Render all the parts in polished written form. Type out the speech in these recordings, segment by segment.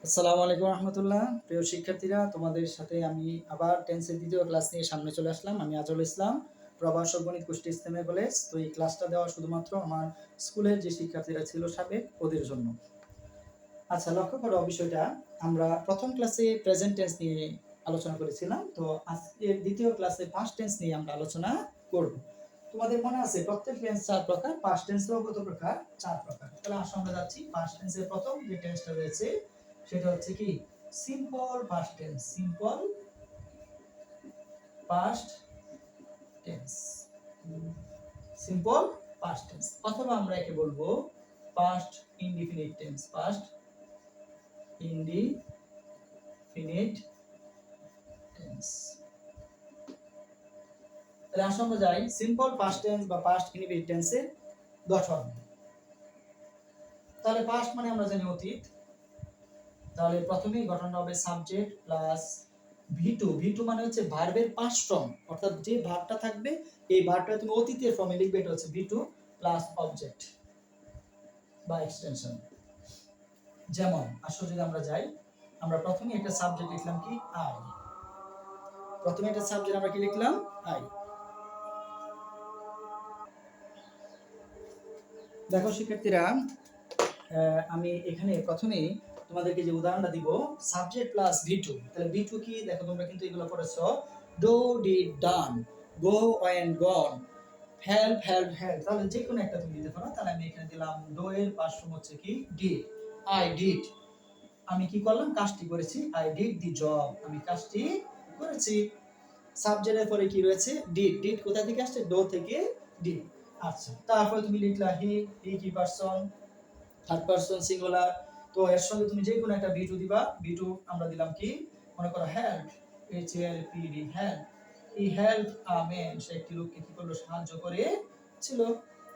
আসসালামু আলাইকুম রহমতুল্লাহ। প্রিয় শিক্ষার্থীরা, তোমাদের সাথে আমি আবার টেন্সের দ্বিতীয় ক্লাস নিয়ে সামনে চলে আসলাম। আমি আজল ইসলাম, প্রভাষক গণিত কুষ্টি ইসলামী কলেজ। তো এই ক্লাসটা দেওয়া শুধুমাত্র আমার স্কুলের যে শিক্ষার্থীরা ছিল সাবেক ওদের জন্য। আচ্ছা, লক্ষ্য করো বিষয়টা, আমরা প্রথম ক্লাসে প্রেজেন্ট টেন্স নিয়ে আলোচনা করেছিলাম। তো আজকের দ্বিতীয় ক্লাসে পাস্ট টেন্স নিয়ে আমরা আলোচনা করব। তোমাদের মনে আছে প্রত্যেক টেন্স চার প্রকার, পাস্ট টেন্সও কত প্রকার? চার প্রকার। তাহলে আসলে আমরা যাচ্ছি পাস্ট টেন্সের প্রথম যে টেন্সটা রয়েছে সেটা হচ্ছে কি simple past tense. Simple past tense, simple past tense, অথবা আমরা একে বলবো past indefinite tense. Past indefinite tense. তাহলে আসলে আমরা যাই সিম্পল পাস্ট টেন্স বা পাস্ট ইনডিফিনিট টেন্সের গঠন। তাহলে পাস্ট মানে আমরা জানি অতীত। তাহলে প্রথমেই গঠনটা হবে সাবজেক্ট প্লাস ভি2। ভি2 মানে হচ্ছে ভার্বের পাস্ট ফর্ম, অর্থাৎ যে ভার্বটা থাকবে এই ভার্বটা তুমি অতীতের ফর্মে লিখবে, এটা হচ্ছে ভি2 প্লাস অবজেক্ট বা এক্সটেনশন। যেমন আসলে যদি আমরা যাই, আমরা প্রথমে একটা সাবজেক্ট লিখলাম কি আই। প্রথমে একটা সাবজেক্ট আমরা কি লিখলাম? আই। দেখো শিক্ষার্থীরা, আমি এখানে প্রথমেই তোমাদেরকে যে উদাহরণটা দিব সাবজেক্ট প্লাস ভি2। তাহলে ভি2 কি? দেখো তোমরা কিন্তু এগুলো পড়েছো, do, did, done, go, went, gone, help, help, help. তাহলে যে কোনো একটা তুমি দিতে পারো। তাহলে আমি এখানে দিলাম ডো এর পাস্ট ফর্ম হচ্ছে কি ডিড। আই ডিড, আমি কি করলাম? কাজটি করেছি। আই ডিড দি জব, আমি কাজটি করেছি। সাবজেক্টের পরে কি রয়েছে? ডিড। ডিড কোথা থেকে আসছে? ডো থেকে ডিড। আচ্ছা, তারপরে তুমি লিখলা হি। হি কি পারসন? Third person singular. তো এর সঙ্গে তুমি যে কোনো একটা ভি2 দিবা। ভি2 আমরা দিলাম কি? মনে করো help, H L P D, help. He help a man, সে একটি লোককে কি করলো? সাহায্য করে ছিল।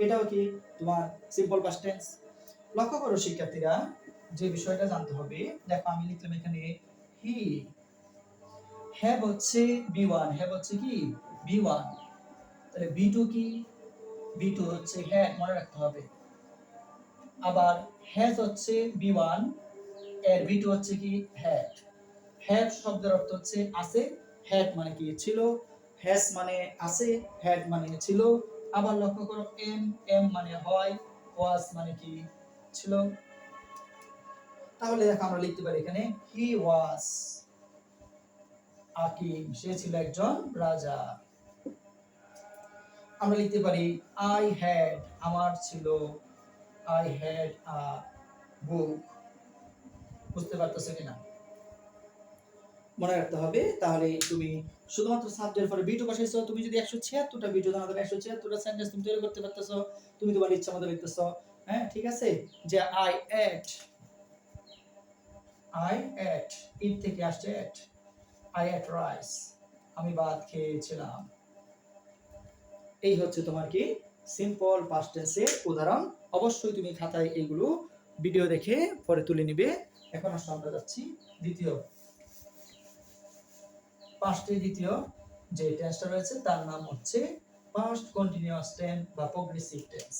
এটাও কি তোমার সিম্পল পাস্ট টেন্স। লক্ষ্য করো শিক্ষার্থীরা, যে বিষয়টা জানতে হবে, দেখো আমি লিখলাম এখানে হি। হ্যাভ হচ্ছে বি1, হ্যাভ হচ্ছে কি বি1। তাহলে বি2 কি? বি2 হচ্ছে হ্যাভ, মনে রাখতে হবে। আবার হ্যাজ হচ্ছে বি1, এর বি2 হচ্ছে কি হ্যাড। হ্যাড শব্দের অর্থ হচ্ছে আছে, হ্যাড মানে কি ছিল, হ্যাজ মানে আছে, হ্যাড মানে ছিল। আবার লক্ষ্য করো এম, এম মানে হয়, ওয়াজ মানে কি ছিল। তাহলে দেখো আমরা লিখতে পারি এখানে হি ওয়াজ আ কিং, সে ছিল একজন রাজা। আমরা লিখতে পারি আই হ্যাড, আমার ছিল, আই হ্যাড আ বুক। বুঝতে পারতেছো কিনা? মনে রাখতে হবে। তাহলে তুমি শুধুমাত্র সাবজেক্ট পরে বি2 বসাইছো। তুমি যদি 176টা ভিডিও জানো, তাহলে 176টা সেন্টেন্স তুমি তৈরি করতে পারতেছো। তুমি তোমার ইচ্ছা মতো লিখতেছো। হ্যাঁ, ঠিক আছে। যে আই এট, আই এট, ইট থেকে আসছে এট। আই এট রাইস, আমি ভাত খেয়েছিলাম। এই হচ্ছে তোমার কি সিম্পল পাস্ট টেন্সের উদাহরণ। অবশ্যই তুমি খাতায় এইগুলো ভিডিও দেখে পরে তুলে নিবে। এখন আসলে আমরা যাচ্ছি দ্বিতীয় পাস্টের দ্বিতীয় যে টেন্সটা রয়েছে তার নাম হচ্ছে পাস্ট কন্টিনিউয়াস টেন্স বা প্রগ্রেসিভ টেন্স।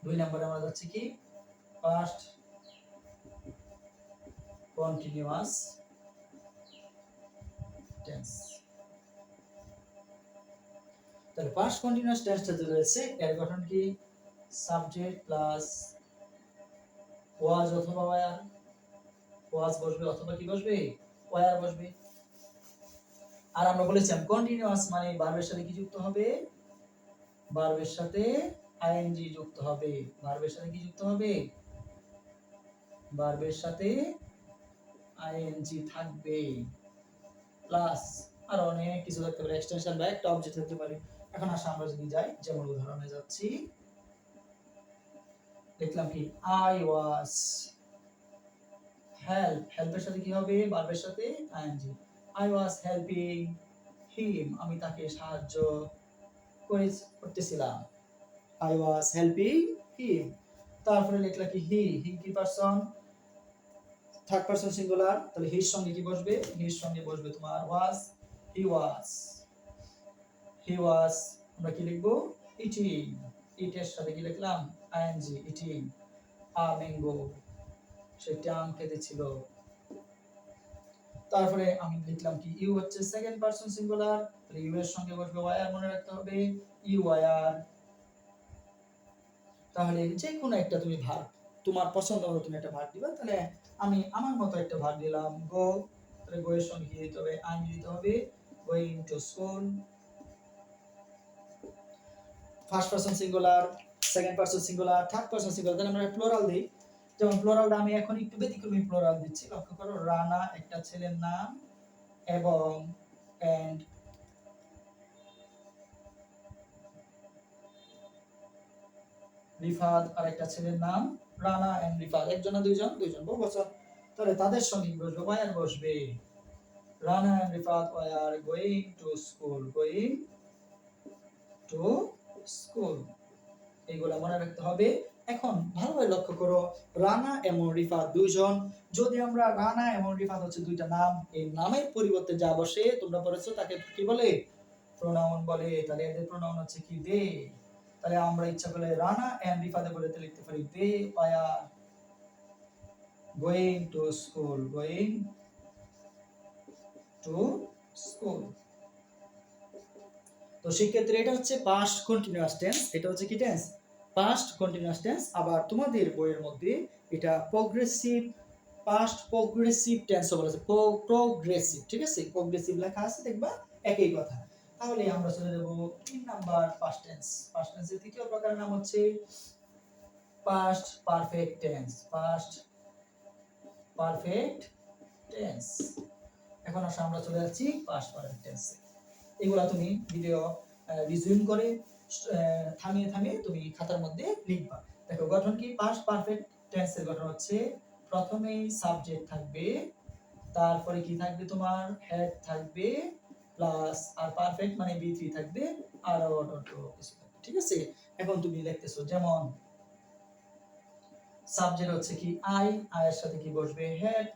2 নম্বরে আমরা যাচ্ছি কি পাস্ট কন্টিনিউয়াস টেন্স। তাহলে পাস্ট কন্টিনিউয়াস টেন্সটা যে রয়েছে এর গঠন কি সাবজেক্ট প্লাস ওয়াজ অথবা ওয়্যার। ওয়াজ বসবে অথবা কি বসবে? ওয়্যার বসবে। আর আমরা বলেছিলাম কন্টিনিউয়াস মানে ভার্বের সাথে কি যুক্ত হবে? ভার্বের সাথে আইএনজি যুক্ত হবে। ভার্বের সাথে কি যুক্ত হবে? ভার্বের সাথে আইএনজি থাকবে, প্লাস আর অনেক কিছু থাকতে পারে, এক্সটেনশন বা একটা অবজেক্ট থাকতে পারে। এখন আসলে আমরা যদি যাই, যেমন উদাহরণে যাচ্ছি, দেখলাম কি আই ওয়াজ হেল্প। হেল্পের সাথে কি হবে? ভার্বের সাথে ING. I was helping him, আমি তাকে সাহায্য করতেছিলাম। I was helping him. তারপরে লিখলা কি হি। হি কি পারসন? Third person singular. তাহলে হির সঙ্গে কি বসবে? হির সঙ্গে বসবে তোমার ওয়াজ। হি ওয়াজ, হি ওয়াজ আমরা কি লিখবো? ইটিং। ইটের সাথে কি লিখলাম? ING, eating a mango. সে টান খেতেছিল। তারপরে আমি লিখলাম কি ইউ হচ্ছে সেকেন্ড পারসন সিঙ্গুলার, তাহলে ইউ এর সঙ্গে বসবে ওয়ার, মনে রাখতে হবে ইউ ওয়ার। তাহলে যে কোনো একটা তুমি ভার্ব তোমার পছন্দ মতো তুমি একটা ভার্ব দিবা। তাহলে আমি আমার মতো একটা ভার্ব দিলাম গো, তাহলে গো এর সঙ্গে কি দিতে হবে, আই দিতে হবে, going to school. First person singular, second person singular, third person singular, তাহলে আমরা প্লুরাল দিই। যেমন প্লুরালটা আমি এখন একটু ব্যতিক্রমী প্লুরাল দিচ্ছি, লক্ষ্য করো রানা একটা ছেলের নাম এবং এন্ড রিফাত আরেকটা ছেলের নাম, রানা এন্ড রিফাত, একজন না দুইজন, দুইজন বহুবচন। তাহলে তাদের সঙ্গে কি বসবে, ওয়ার বসবে। Rana and Rifat were going to school, going to school, এইগুলা মনে রাখতে হবে। এখন ভালোভাবে লক্ষ্য করো, রানা এবং রিফাত দুইজন, যদি আমরা রানা এবং রিফাত হচ্ছে দুইটা নাম, এই নামের পরিবর্তে যা বসে তোমরা পড়েছো তাকে কি বলে, প্রোনাউন বলে। তাহলে এদের প্রোনাউন হচ্ছে কি দে। তাহলে আমরা ইচ্ছা করলে রানা এন্ড রিফাতে বলতে লিখতে পারি they are going to school, going to school. তো সেক্ষেত্রে এটা হচ্ছে পাস্ট কন্টিনিউয়াস টেন্স, এটা হচ্ছে কি টেন্স, পাস্ট কন্টিনিউয়াস টেন্স। আবার তোমাদের বইয়ের মধ্যে এটা প্রোগ্রেসিভ, পাস্ট প্রোগ্রেসিভ টেন্স বলেছে, প্রোগ্রেসিভ, ঠিক আছে, প্রোগ্রেসিভ লেখা আছে দেখবা একই কথা। তাহলে আমরা চলে যাব 3 নাম্বার পাস্ট টেন্স। পাস্ট টেন্সের তৃতীয় প্রকারের নাম হচ্ছে past perfect tense, past perfect tense. এখন আসলে আমরা চলে যাচ্ছি পাস্ট পারফেক্ট টেন্সে। এগুলা তুমি ভিডিও রিজিউম করে থামিয়ে থামিয়ে তুমি খাতার মধ্যে লিখবা। দেখো গঠন কি, পাস্ট পারফেক্ট টেন্সের গঠন হচ্ছে প্রথমেই সাবজেক্ট থাকবে, তারপরে কি থাকবে তোমার হেড থাকবে প্লাস আর পারফেক্ট মানে বি3 থাকবে আর অর্ডার টু কিছু থাকবে, ঠিক আছে। এখন তুমি লিখতেছো, যেমন সাবজেক্ট হচ্ছে কি আই, আয়ের সাথে কি বসবে হেড।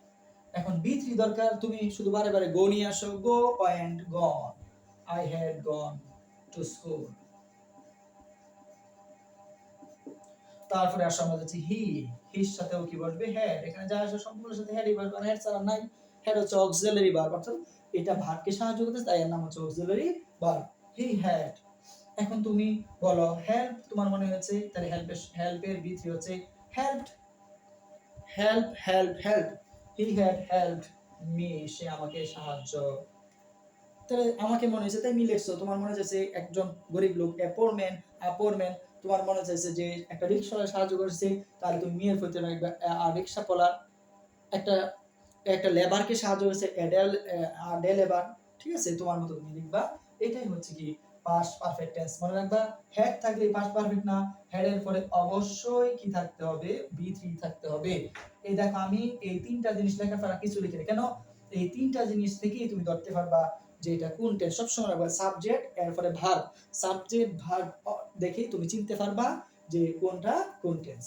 এখন বি3 দরকার, তুমি শুধু বারে বারে গো নিয়ে আসো, go and gone, I had gone to school. তারপরে আসো আমরা যাচ্ছি হি, হির সাথেও কি বসবে হেড, এখানে যা আসে সবগুলোর সাথে হেডই বসবে, আর হেড ছাড়া নাই। হেড হচ্ছে অক্সিলারি ভার্ব, অর্থাৎ এটা ভার্বকে সাহায্য করতে, তাই এর নাম হচ্ছে অক্সিলারি ভার্ব, হি হ্যাড। এখন তুমি বলো হেল্প, তোমার মনে হয়েছে, তাহলে হেল্পের বি3 হচ্ছে helped, help help help, he had helped me, সে আমাকে সাহায্য। তাহলে আমাকে মনে হয়েছে তাই মিলেছো, তোমার মনে হচ্ছে একজন গরিব লোক অ্যাপোরম্যান, তোমার মনে হচ্ছে যে একটা রিক্সাওয়ালা সাহায্য করেছে, তাহলে তুমি মিয়ের প্রতি রাখবে, আর রিক্সা পলার একটা একটা লেবারকে সাহায্য করেছে, ডে লেবার, ঠিক আছে, তোমার মতো তুমি লিখবা। এটাই হচ্ছে কি পাস্ট পারফেক্ট টেন্স। মনে রাখবা হ্যাড থাকলে পাস্ট পারফেক্ট না, হেড এর পরে অবশ্যই কি থাকতে হবে, বি3 থাকতে হবে। এই দেখো আমি এই তিনটা জিনিস লেখার পর কিছু লিখিনি কেন, এই তিনটা জিনিস থেকেই তুমি ধরতে পারবা যে এটা কোন টেন্স। সবসময় রাখবা সাবজেক্ট এরপরে ভার্ব, সাবজেক্ট ভার্ব দেখেই তুমি চিনতে পারবা যে কোনটা কোন টেন্স।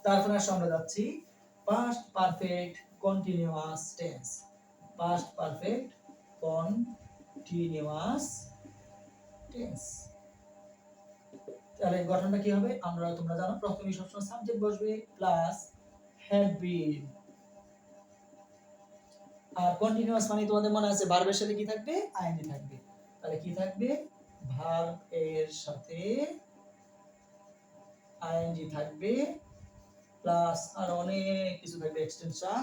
তারপরে আমরা যাচ্ছি past perfect continuous tense, past perfect continuous tense. তাহলে গঠনটা কি হবে, তোমরা জানো প্রথমে সবসময় সাবজেক্ট বসবে প্লাস হ্যাড বিন, আর কন্টিনিউয়াস মানে তোমাদের মনে আছে ভার্বের সাথে কি থাকবে, আইএনজি থাকবে। তাহলে কি থাকবে, ভার্ব এর সাথে আইএনজি থাকবে প্লাস আর অনেক কিছু থাকবে, এক্সটেনশন,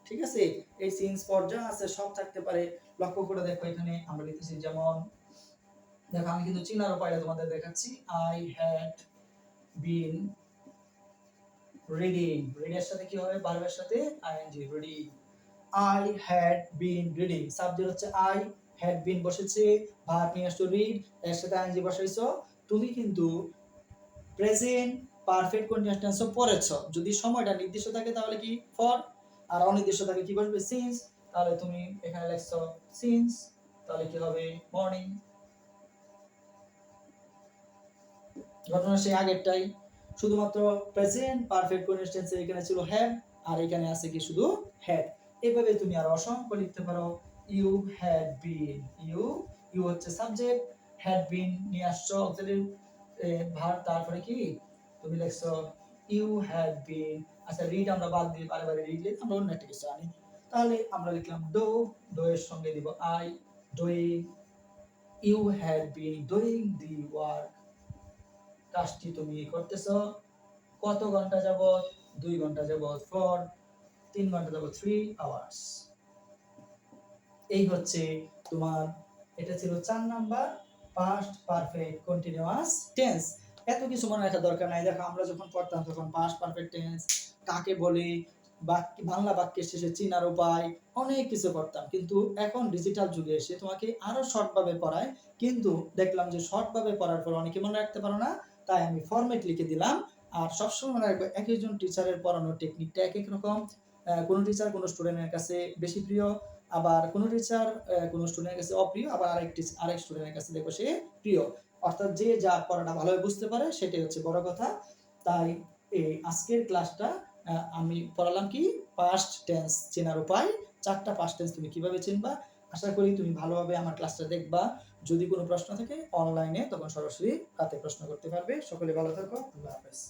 ঠিক আছে। এই সিন্স পর্যায় আছে সব থাকতে পারে। লক্ষ্য করে দেখো এখানে আমরা লিখেছি, যেমন দেখো আমি কিন্তু চিনার উপায়টা তোমাদের দেখাচ্ছি, আই হ্যাড বিন রিডিং, রিডের সাথে কি হবে, ভার্বের সাথে ING, reading, I had been reading, সাবজেক্ট হচ্ছে I, had been বসেছে, ভার্ব নিয়ে আসছো রিড, এর সাথে আইএনজি বসাইছো। তুমি কিন্তু প্রেজেন্ট পারফেক্ট কন্টিনিউয়াস টেন্সও পড়েছো, যদি সময়টা নির্দিষ্ট থাকে তাহলে কি ফর, আর অনির্দিষ্ট থাকে কি বসবে সিন্স। তাহলে তুমি এখানে লিখছো সিন্স, তাহলে কি হবে মর্নিং। ঘটনা সেই আগেরটাই, শুধুমাত্র প্রেজেন্ট পারফেক্ট কন্টিনিউয়াস টেন্সে এখানে ছিল হ্যাভ, আর এখানে আছে কি শুধু হ্যাড। এইভাবে তুমি আর অসংখ্য লিখতে পারো, ইউ হ্যাড বিন, ইউ হচ্ছে সাবজেক্ট, হ্যাড বিন নিয়ে আসছো অক্সিলারি ভার্ব, তারপরে কি তুমি লিখছো ইউ হ্যাড বিন, আচ্ছা রিড আমরা বাদ দিয়ে বারে বারে রিড লিখে আমরা অন্য একটা কিছু আনি, তাহলে আমরা লিখলাম ডো, ডো এর সঙ্গে দিব I, doing, you had been doing the work, কাজটি তুমি করতেছ কত ঘন্টা যাবত, 2 ঘন্টা যাবত, ফর 3 ঘন্টা যাবত, 3 আওয়ার্স। এই হচ্ছে তোমার, এটা ছিল 4 number past perfect continuous tense. এত কিছু মনে রাখার দরকার নাই। দেখো আমরা যখন পড়তাম তখন পাস্ট পারফেক্ট টেন্স কাকে বলে, বাক্য বাংলা বাক্যের শেষে চিনার উপায়, অনেক কিছু করতাম, কিন্তু এখন ডিজিটাল যুগে এসে তোমাকে আরো শর্ট ভাবে পড়ায়, কিন্তু দেখলাম যে শর্ট ভাবে পড়ার পর অনেকে মনে রাখতে পারো না, তাই আমি ফরম্যাট লিখে দিলাম। আর সবসময় মনে রাখবে এক একজন টিচারের পড়ানোর টেকনিকটা এক এক রকম। কোনো টিচার কোনো স্টুডেন্টের কাছে বেশি প্রিয়, আবার কোনো টিচার কোনো স্টুডেন্টের কাছে অপ্রিয়, আবার আরেক স্টুডেন্টের কাছে দেখো সে প্রিয়। অর্থাৎ যে যার পড়াটা ভালোভাবে বুঝতে পারে সেটাই হচ্ছে বড় কথা। তাই এই আজকের ক্লাসটা আমি পড়ালাম কি পাস্ট টেন্স চেনার উপায়, 4টা পাস্ট টেন্স তুমি কিভাবে চিনবা। আশা করি তুমি ভালোভাবে আমার ক্লাসটা দেখবা। যদি কোনো প্রশ্ন থাকে অনলাইনে তখন সরাসরি রাতে প্রশ্ন করতে পারবে। সকলে ভালো থাকো, আল্লাহ হাফেজ।